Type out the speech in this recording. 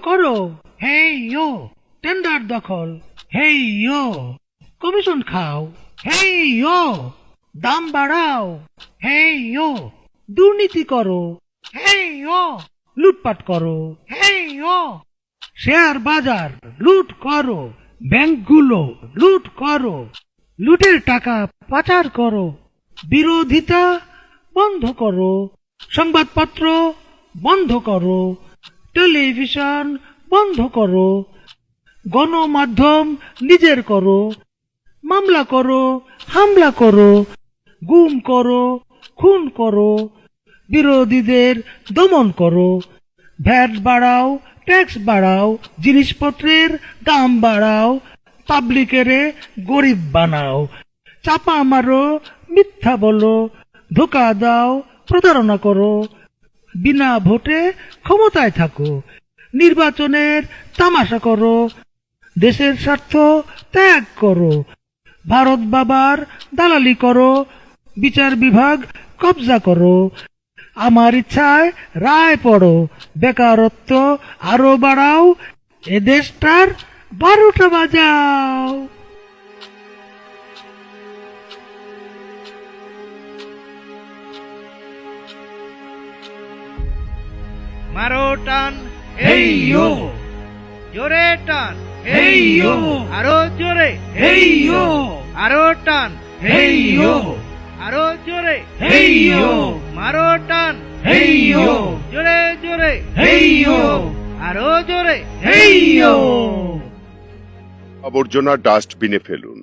করো, হেই ইয়ো টেন্ডার দখল, হেই ইয়ো কমিশন খাও, হেই ইয়ো দাম বাড়াও, হেই ইয়ো দুর্নীতি করো, হেই ইয়ো লুটপাট করো, হেই ইয়ো শেয়ার বাজার লুট করো, ব্যাংকগুলো লুট করো, লুটের টাকা পাচার করো, বিরোধিতা বন্ধ করো, সংবাদপত্র বন্ধ করো, টেলিভিশন বন্ধ করো, গণমাধ্যম নিজের করো, মামলা করো, হামলা করো, গুম করো, খুন করো, বিরোধীদের দমন করো, ভ্যাট বাড়াও, ট্যাক্স বাড়াও, জিনিসপত্রের দাম বাড়াও, পাবলিকেরে গরিব বানাও, চাপা মারো, মিথ্যা বলো, ধোকা দাও, প্রতারণা করো, বিনা ভোটে ক্ষমতায় থাকো, নির্বাচনের তামাশা করো, দেশের স্বার্থ ত্যাগ করো, ভারত বাবার দালালি করো, বিচার বিভাগ কবজা করো, আমার ইচ্ছায় রায় পড়ো, বেকারত্ব আরো বাড়াও, এ দেশটার 12টা বাজাও। মারো টান, হেই ইয়ো, জোরে টান, হেই ইয়ো, আরো জোরে, হেই ইয়ো, আরো টান, হেই ইয়ো, আরো জোরে, হেই ইয়ো, মারো টান, হেই ইয়ো, জোরে জোরে, হেই ইয়ো, আরো জোরে, হেই ইয়ো। আবর্জনা ডাস্টবিনে ফেলুন।